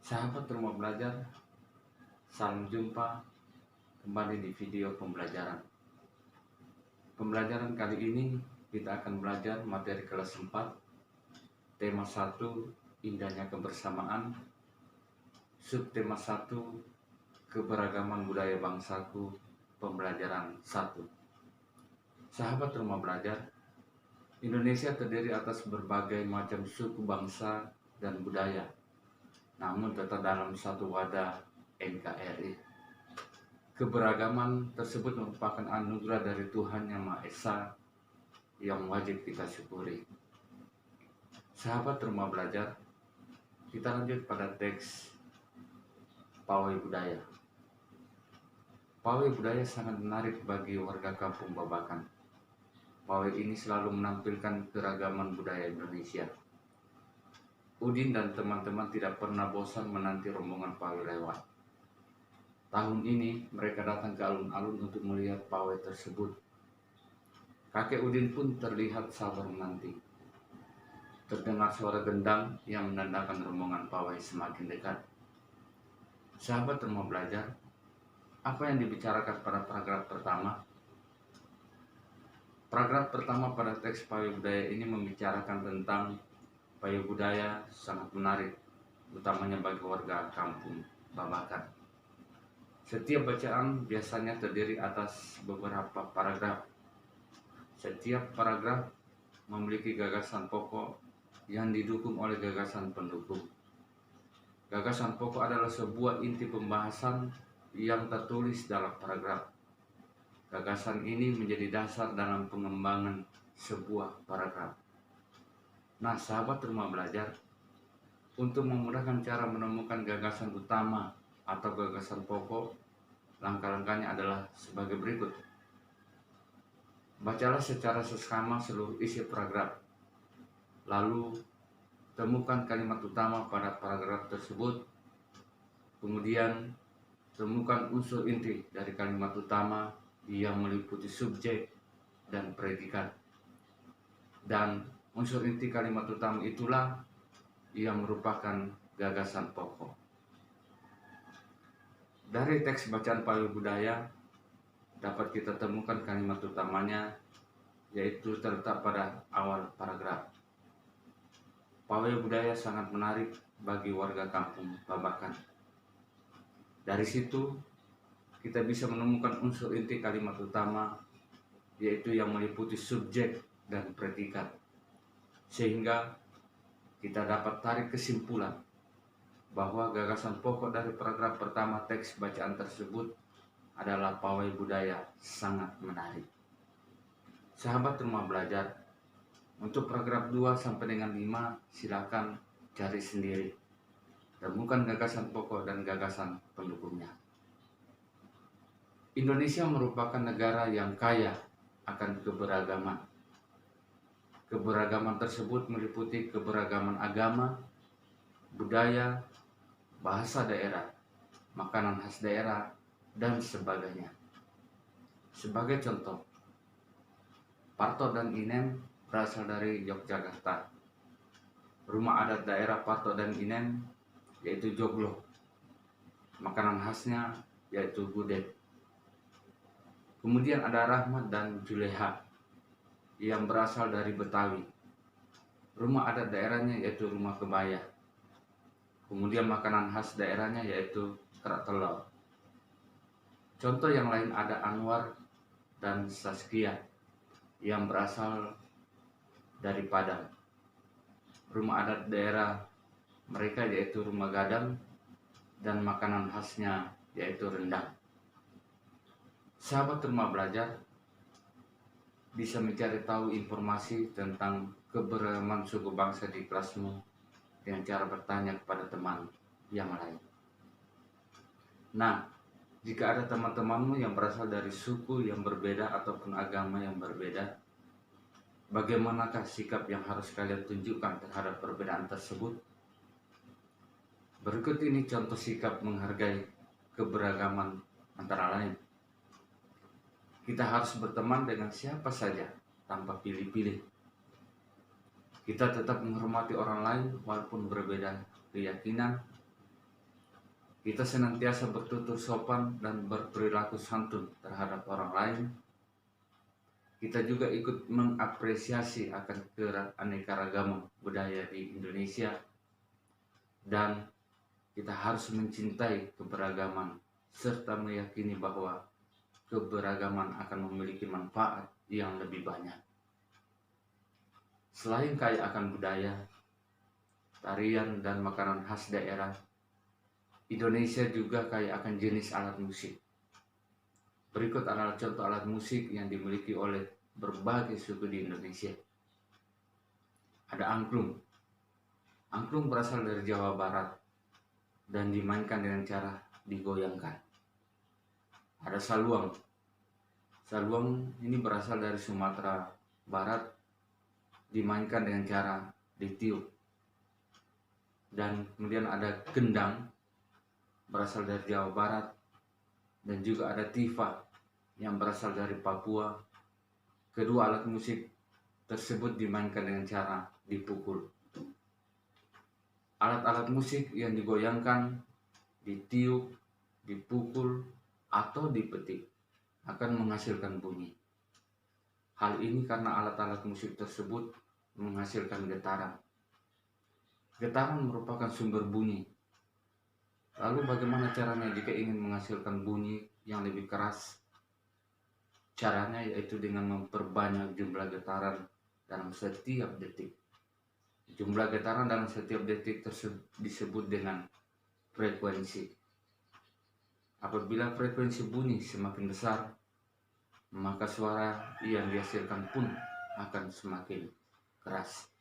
Sahabat rumah belajar, salam jumpa kembali di video pembelajaran. Pembelajaran kali ini kita akan belajar materi kelas 4, tema 1, indahnya kebersamaan, subtema 1, keberagaman budaya bangsaku, pembelajaran 1. Sahabat rumah belajar, Indonesia terdiri atas berbagai macam suku bangsa dan budaya, namun tetap dalam satu wadah NKRI. Keberagaman tersebut merupakan anugerah dari Tuhan Yang Maha Esa yang wajib kita syukuri. Sahabat rumah belajar, kita lanjut pada teks Pawai Budaya. Pawai Budaya sangat menarik bagi warga kampung Babakan. Pawai ini selalu menampilkan keragaman budaya Indonesia. Udin dan teman-teman tidak pernah bosan menanti rombongan pawai lewat. Tahun ini mereka datang ke alun-alun untuk melihat pawai tersebut. Kakek Udin pun terlihat sabar menanti. Terdengar suara gendang yang menandakan rombongan pawai semakin dekat. Sahabat rumah belajar, apa yang dibicarakan pada paragraf pertama? Paragraf pertama pada teks Pawai Budaya ini membicarakan tentang pawai budaya sangat menarik, utamanya bagi warga kampung Babakan. Setiap bacaan biasanya terdiri atas beberapa paragraf. Setiap paragraf memiliki gagasan pokok yang didukung oleh gagasan pendukung. Gagasan pokok adalah sebuah inti pembahasan yang tertulis dalam paragraf. Gagasan ini menjadi dasar dalam pengembangan sebuah paragraf. Nah, sahabat rumah belajar, untuk memudahkan cara menemukan gagasan utama atau gagasan pokok, langkah-langkahnya adalah sebagai berikut. Bacalah secara seksama seluruh isi paragraf. Lalu, temukan kalimat utama pada paragraf tersebut. Kemudian, temukan unsur inti dari kalimat utama yang meliputi subjek dan predikat. Dan unsur inti kalimat utama itulah yang merupakan gagasan pokok. Dari teks bacaan Pawai Budaya dapat kita temukan kalimat utamanya, yaitu terletak pada awal paragraf. Pawai Budaya sangat menarik bagi warga kampung Babakan. Dari situ kita bisa menemukan unsur inti kalimat utama, yaitu yang meliputi subjek dan predikat. Sehingga kita dapat tarik kesimpulan bahwa gagasan pokok dari paragraf pertama teks bacaan tersebut adalah pawai budaya sangat menarik. Sahabat rumah belajar, untuk paragraf 2 sampai dengan 5 silakan cari sendiri. Temukan gagasan pokok dan gagasan pendukungnya. Indonesia merupakan negara yang kaya akan keberagaman. Keberagaman tersebut meliputi keberagaman agama, budaya, bahasa daerah, makanan khas daerah, dan sebagainya. Sebagai contoh, Parto dan Inen berasal dari Yogyakarta. Rumah adat daerah Parto dan Inen yaitu joglo. Makanan khasnya yaitu gudeg. Kemudian ada Rahmat dan Juleha yang berasal dari Betawi. Rumah adat daerahnya yaitu rumah kebaya. Kemudian makanan khas daerahnya yaitu kerak telur. Contoh yang lain ada Anwar dan Saskia yang berasal dari Padang. Rumah adat daerah mereka yaitu rumah gadang dan makanan khasnya yaitu rendang. Sahabat rumah belajar bisa mencari tahu informasi tentang keberagaman suku bangsa di kelasmu dengan cara bertanya kepada teman yang lain. Nah, jika ada teman-temanmu yang berasal dari suku yang berbeda ataupun agama yang berbeda, bagaimanakah sikap yang harus kalian tunjukkan terhadap perbedaan tersebut? Berikut ini contoh sikap menghargai keberagaman antara lain. Kita harus berteman dengan siapa saja tanpa pilih-pilih. Kita tetap menghormati orang lain walaupun berbeda keyakinan, Kita senantiasa bertutur sopan dan berperilaku santun terhadap orang lain. Kita juga ikut mengapresiasi akan keanekaragaman budaya di Indonesia, dan kita harus mencintai keberagaman serta meyakini bahwa keberagaman akan memiliki manfaat yang lebih banyak. Selain kaya akan budaya, tarian, dan makanan khas daerah, Indonesia juga kaya akan jenis alat musik. Berikut adalah contoh alat musik yang dimiliki oleh berbagai suku di Indonesia. Ada angklung. Angklung berasal dari Jawa Barat dan dimainkan dengan cara digoyangkan. Ada saluang. Saluang ini berasal dari Sumatera Barat, dimainkan dengan cara ditiup. Dan kemudian ada gendang, berasal dari Jawa Barat, dan juga ada tifa yang berasal dari Papua. Kedua alat musik tersebut dimainkan dengan cara dipukul. Alat-alat musik yang digoyangkan, ditiup, dipukul, atau dipetik akan menghasilkan bunyi. Hal ini karena alat-alat musik tersebut menghasilkan getaran. Getaran merupakan sumber bunyi. Lalu bagaimana caranya jika ingin menghasilkan bunyi yang lebih keras? Caranya yaitu dengan memperbanyak jumlah getaran dalam setiap detik. Jumlah getaran dalam setiap detik tersebut disebut dengan frekuensi. Apabila frekuensi bunyi semakin besar, maka suara yang dihasilkan pun akan semakin keras.